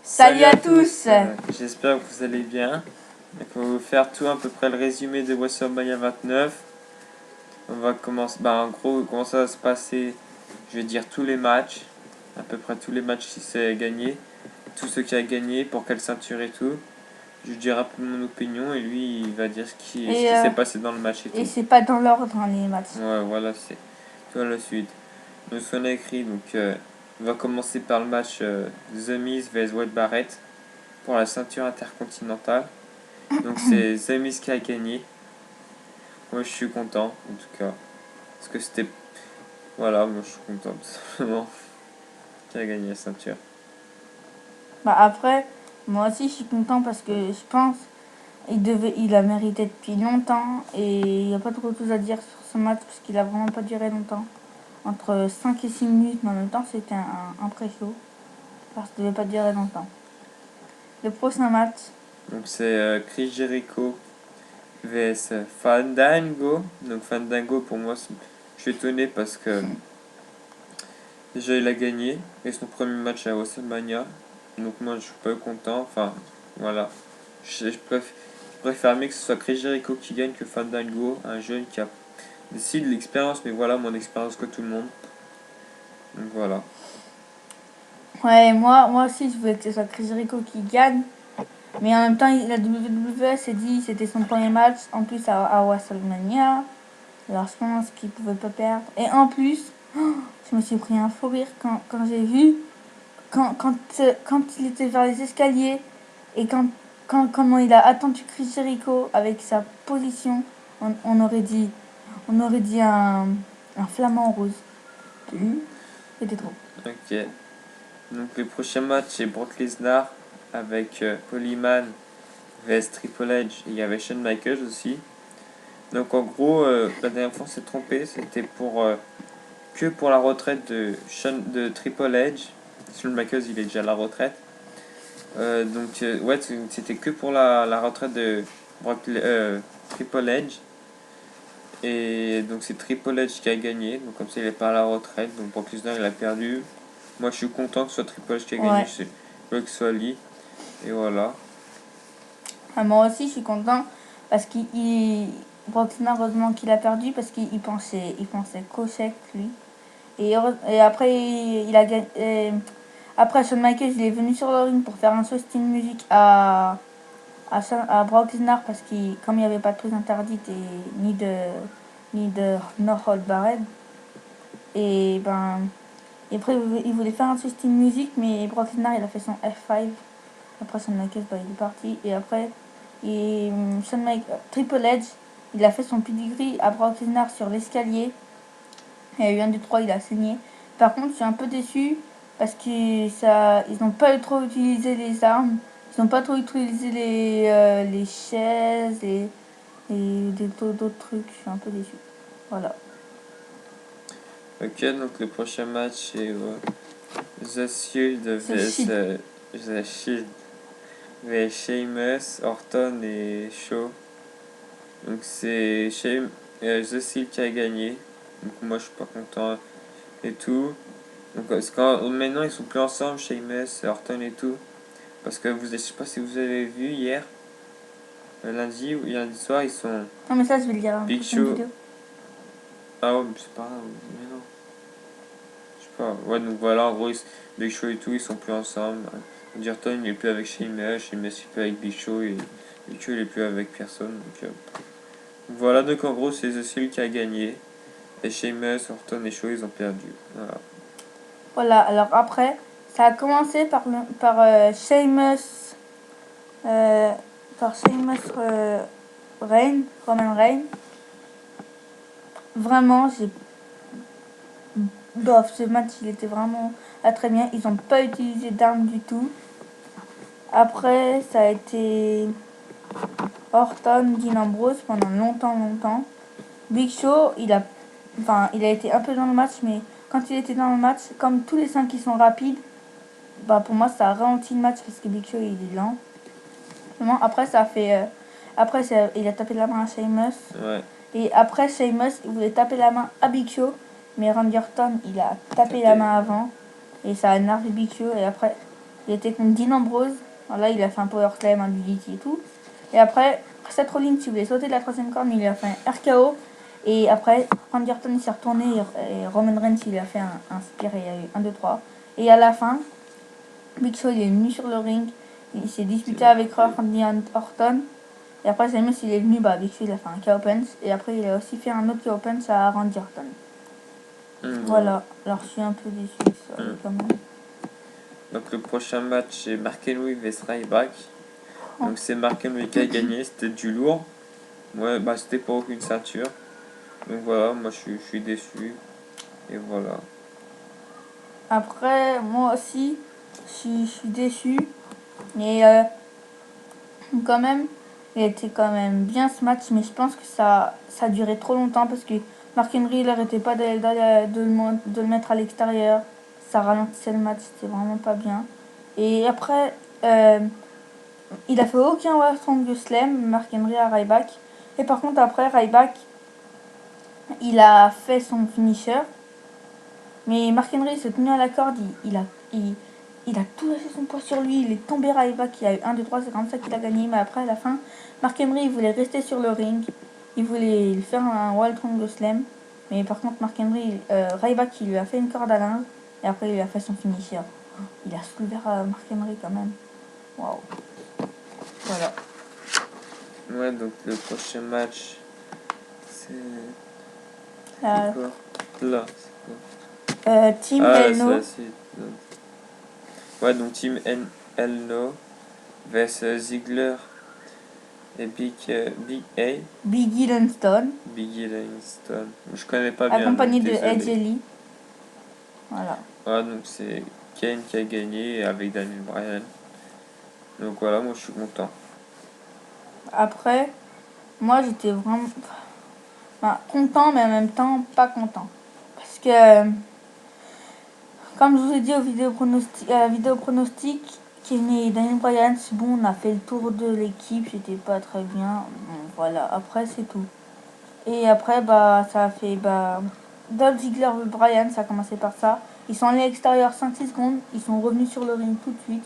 Salut à tous. J'espère que vous allez bien. Donc, on va vous faire tout à peu près le résumé de WrestleMania 29. On va commencer, en gros, comment ça va se passer. Je vais dire tous les matchs, à peu près tous les matchs qui s'est gagné, tous ceux qui a gagné, pour quelle ceinture et tout. Je dirai un peu mon opinion et lui il va dire ce qui s'est passé dans le match et tout. Et c'est pas dans l'ordre dans les matchs. Ouais, voilà, c'est toi la suite. Donc, on a écrit, on va commencer par le match The Miz vs Wade Barrett pour la ceinture intercontinentale. Donc c'est The Miz qui a gagné. Moi je suis content en tout cas. Parce que c'était... Voilà, moi je suis content tout simplement. Qui a gagné la ceinture. Bah après, moi aussi je suis content parce que je pense il a mérité depuis longtemps et il n'y a pas trop de choses à dire sur ce match parce qu'il a vraiment pas duré longtemps. Entre 5 et 6 minutes, mais en même temps c'était un pré-show. Parce que ça devait pas durer longtemps. Le prochain match. Donc c'est Chris Jericho vs Fandango. Donc Fandango pour moi, je suis étonné parce que déjà il a gagné. Et son premier match à WrestleMania. Donc moi je suis pas content. Enfin voilà. Je préfère mieux que ce soit Chris Jericho qui gagne que Fandango. Un jeune qui a de l'expérience, mais voilà, moins d'expérience que tout le monde. Donc voilà. Ouais, moi aussi je voulais que ce soit Chris Jericho qui gagne. Mais en même temps, la WWE s'est dit que c'était son premier match, en plus à WrestleMania. Alors je pense qu'il pouvait pas perdre. Et en plus, je me suis pris un fou rire quand j'ai vu, quand il était vers les escaliers et comment il a attendu Chris Jericho avec sa position, on aurait dit un flamant rose. C'était trop. Ok. Donc le prochain match c'est Brock Lesnar avec Polyman vs Triple H. Il y avait Shawn Michaels aussi. Donc en gros, la dernière fois on s'est trompé, c'était que pour la retraite de Triple H. Shawn Michaels il est déjà à la retraite. Ouais, c'était que pour la retraite de Triple H. Et donc c'est Triple H qui a gagné, donc comme ça il est pas à la retraite, donc Brock Lesnar il a perdu. Moi je suis content que ce soit Triple H qui a gagné, je veux que ce soit lui. Et voilà. Moi aussi, je suis content parce Brock Lesnar, heureusement qu'il a perdu parce qu'il pensait qu'au chèque, lui. Et après, il a gagné. Après, Shawn Michaels, il est venu sur le ring pour faire un show style musique à Brock Lesnar parce que comme il n'y avait pas de prise interdite et ni de no hold barred. Et après, il voulait faire un show style musique, mais Brock Lesnar, il a fait son F5. Après, Shawn Michaels, il est parti. Et après, Triple H, il a fait son pedigree à Brock Lesnar sur l'escalier. Il y a eu 1, 2, 3, il a saigné. Par contre, je suis un peu déçue parce qu'ils n'ont pas trop utilisé les armes. Ils n'ont pas trop utilisé les chaises et d'autres trucs. Je suis un peu déçue. Voilà. Ok, donc le prochain match c'est The Shield The Shield vs Sheamus, Orton et Shaw. Donc c'est The Shield qui a gagné. Donc moi je suis pas content et tout. Donc maintenant ils sont plus ensemble, Sheamus, Orton et tout. Parce que je sais pas si vous avez vu hier, lundi soir ils sont Non, mais ça, je vais le dire dans la Big prochaine Show. vidéo. Ah ouais, mais c'est pas grave, mais non. Je sais pas. Ouais, donc voilà, en gros, Big Show et tout, ils sont plus ensemble. Orton il est plus avec Sheamus, Sheamus il est plus avec Big Show et Big Show il est plus avec personne. Voilà, donc en gros, c'est The Shield qui a gagné. Et Sheamus, Orton et Show, ils ont perdu. Voilà. Voilà, alors après, ça a commencé par Sheamus. Roman Reigns. Vraiment, ce match, il était vraiment très bien. Ils n'ont pas utilisé d'armes du tout. Après, ça a été Orton, Dean Ambrose pendant longtemps. Big Show, il a été un peu dans le match, mais quand il était dans le match, comme tous les 5 qui sont rapides, pour moi, ça a ralenti le match parce que Big Show, il est lent. Après, il a tapé la main à Sheamus. Ouais. Et après, Sheamus, il voulait taper la main à Big Show. Mais Randy Orton, il a tapé la main avant. Et ça a énervé Big Show. Et après, Il était contre Dean Ambrose. Voilà, il a fait un power slam, un DDT et tout. Et après, Seth Rollins, il voulait sauter de la troisième corde, mais il a fait un RKO. Et après, Randy Orton, il s'est retourné et Roman Reigns, il a fait un spear et il y a eu 1, 2, 3. Et à la fin, Big Show, il est venu sur le ring. Il s'est disputé avec Randy Orton. Et après, Sheamus, il est venu, Big Show, il a fait un KO-punch. Et après, il a aussi fait un autre KO-punch à Randy Orton. Voilà. Alors, je suis un peu déçu, ça, quand même. Donc le prochain match c'est Mark Henry vs Ryback. Donc c'est Mark Henry qui a gagné, c'était du lourd. Ouais, c'était pour aucune ceinture. Donc voilà, moi je suis déçu. Et voilà. Après, moi aussi, je suis déçu. Mais quand même, il était quand même bien ce match. Mais je pense que ça a duré trop longtemps parce que Mark Henry, il n'arrêtait pas de le mettre à l'extérieur. Ça ralentissait le match, c'était vraiment pas bien. Et après, il a fait aucun World Strong Slam, Mark Henry à Ryback. Et par contre, après, Ryback, il a fait son finisher. Mais Mark Henry s'est tenu à la corde, il a tout lâché son poids sur lui, il est tombé Ryback, il y a eu 1, 2, 3, c'est comme ça qu'il a gagné. Mais après, à la fin, Mark Henry, il voulait rester sur le ring, il voulait faire un World Strong Slam. Mais par contre, Mark Henry, Ryback, il lui a fait une corde à linge, et après, il lui a fait son finisher. Il a soulevé Mark Henry quand même. Waouh. Voilà. Ouais, donc le prochain match, c'est... Là, Team Elno. Ouais, donc Team Elno vs Ziggler et Big A. Biggie Langston. Biggie Langston. Je connais pas bien. Accompagné de Edge et Lee. Voilà. Ouais, donc c'est Kane qui a gagné avec Daniel Bryan. Donc voilà, moi je suis content. Après, moi j'étais vraiment content, mais en même temps pas content. Parce que, comme je vous ai dit à la vidéo pronostic, Kane et Daniel Bryan, c'est bon, on a fait le tour de l'équipe, c'était pas très bien. Bon, voilà, après c'est tout. Et après, ça a fait, Dolph Ziggler et Bryan, ça a commencé par ça. Ils sont allés à l'extérieur 5-6 secondes, ils sont revenus sur le ring tout de suite.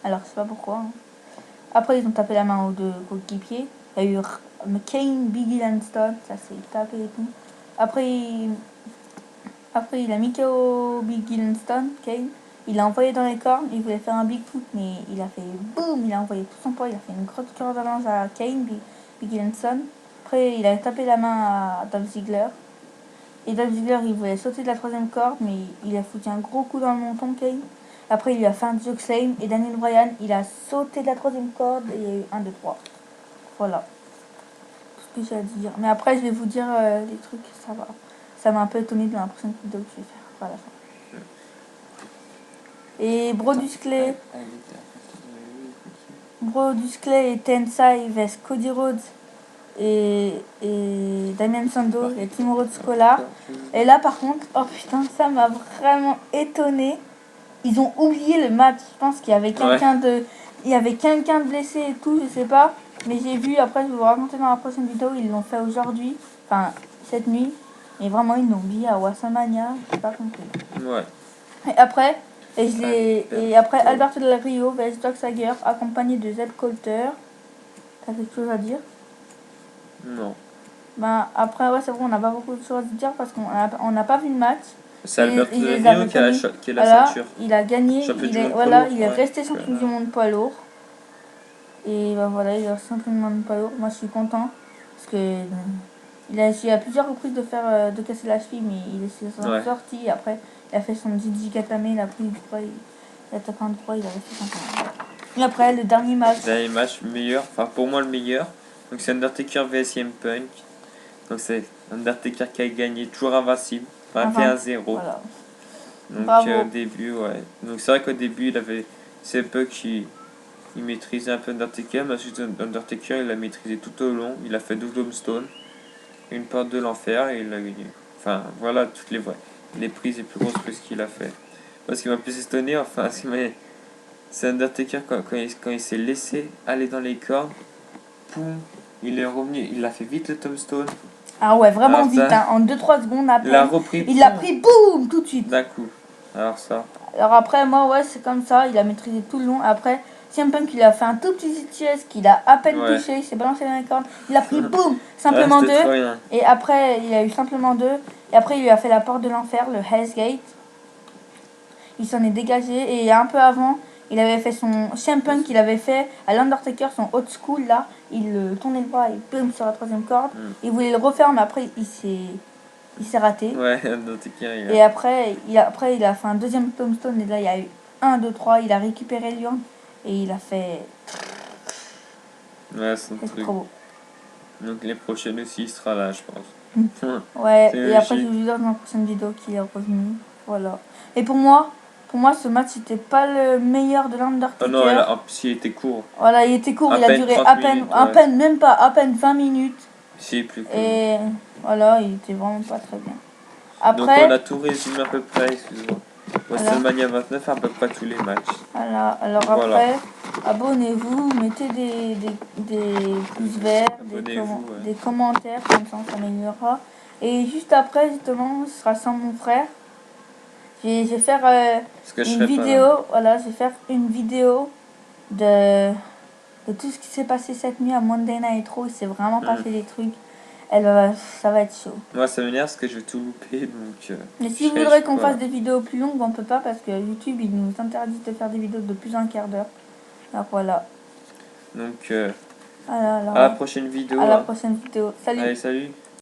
Alors, je sais pas pourquoi. Après, ils ont tapé la main aux deux coéquipiers. Il y a eu Kane, Biggie Langston, ça s'est tapé et tout. Après, il a mis KO Biggie Langston, Kane. Il l'a envoyé dans les cornes, il voulait faire un Bigfoot, mais il a fait boum, il a envoyé tout son poids, il a fait une grosse corde à linge à Kane, Biggie Langston. Après, il a tapé la main à Dolph Ziggler. Et Dolph Ziggler, il voulait sauter de la troisième corde, mais il a foutu un gros coup dans le menton, Kane. Après, il lui a fait un joke slam. Et Daniel Bryan, il a sauté de la troisième corde et il y a eu 1, 2, 3. Voilà. Tout ce que j'ai à dire. Mais après, je vais vous dire les trucs, ça va. Ça m'a un peu étonné dans la prochaine vidéo que je vais faire. Voilà. Et Brodus Clay et Tensai vs Cody Rhodes et Damien Sandow et Team Rhodes Scholar. Et là, par contre, oh putain, ça m'a vraiment étonné. Ils ont oublié le match. Je pense qu'il y avait quelqu'un de blessé et tout, je sais pas. Mais j'ai vu, après je vais vous raconter dans la prochaine vidéo, ils l'ont fait aujourd'hui, enfin cette nuit. Et vraiment ils l'ont oublié à WrestleMania, j'ai pas compris. Ouais. Et après, Alberto Del Rio vs Jack Sager, accompagné de Zeb Coulter. T'as quelque chose à dire? Non. Après, ouais, c'est vrai, on n'a pas beaucoup de choses à dire parce qu'on n'a pas vu le match. C'est Alberto Del Rio qui a la ceinture. Il a gagné, il est resté champion du monde poids lourd. Et voilà, il est resté champion du monde poids lourd. Moi je suis content parce que il a essayé à plusieurs reprises de casser la cheville, mais il est sorti. Après, il a fait son Gigi Katame, il a pris du poids, il a tapé un poids, il a resté champion. Et après, le dernier match. Meilleur, enfin pour moi le meilleur. Donc c'est Undertaker vs CM Punk. Donc c'est Undertaker qui a gagné, toujours invincible, 21-0. Voilà. Donc au début, ouais. Donc c'est vrai qu'au début, CM Punk il maîtrisait un peu Undertaker, mais ensuite Undertaker il l'a maîtrisé tout au long. Il a fait double Tombstone, une porte de l'enfer et il l'a gagné. Enfin voilà toutes les prises les plus grosses que ce qu'il a fait. Moi ce qui m'a plus étonné, enfin c'est Undertaker quand il s'est laissé aller dans les cordes, poum, il est revenu, il a fait vite le Tombstone. Ah ouais, vraiment vite, hein, en 2-3 secondes après. Il l'a repris. Il l'a pris, boum, tout de suite. D'un coup. Alors ça. Alors après, moi, ouais, c'est comme ça. Il a maîtrisé tout le long. Après, CM Punk, il a fait un tout petit CTS qu'il a à peine Ouais. touché. Il s'est balancé dans les cordes. Il a pris, boum, Ah, simplement c'était trop 2. bien. Et après, il a eu simplement 2. Et après, il lui a fait la porte de l'enfer, le Hell's Gate. Il s'en est dégagé. Et un peu avant, il avait fait son CM Punk, il avait fait à l'Undertaker son old school là. Il tournait le bras et boum sur la troisième corde. Il voulait le refaire, mais après, il s'est raté. Ouais, Undertaker, il Et a... après, il a fait un deuxième tombstone. Et là, il y a eu 1, 2, 3. Il a récupéré Lyon. Et il a fait. Ouais, son C'est truc. trop beau. Donc les prochaines aussi, il sera là, je pense. Ouais, C'est et après, je logique. vais vous dire dans la prochaine vidéo qu'il est revenu. Voilà. Et pour moi, ce match, c'était pas le meilleur de Oh non, l'Undertaker. en plus, il était court. Voilà, il était court. À Il a peine duré 30 à peine, minutes, ouais. même pas, à peine 20 minutes. Si, plus court. Et voilà, il était vraiment pas très bien. Donc Après, on a tout résumé à peu près, excuse-moi. WrestleMania 29, à peu près tous les matchs. voilà. Alors Voilà. après, abonnez-vous, mettez des pouces verts, Abonnez-vous, ouais. des commentaires, comme ça on s'améliorera. Et juste après, justement, ce sera sans mon frère. Je vais faire Parce que je une serai vidéo, pas là. voilà, je vais faire une vidéo de tout ce qui s'est passé cette nuit à Monday Night Raw. Il s'est vraiment passé des trucs. Ça va être chaud. Moi, ça m'énerve parce que je vais tout louper, donc... Mais je si vous serai voudrez qu'on pas là. fasse des vidéos plus longues, on peut pas parce que YouTube il nous interdit de faire des vidéos de plus d'un quart d'heure. Alors voilà. Donc, Voilà, alors, à la prochaine vidéo. à la Hein. prochaine vidéo. Salut. Allez, salut.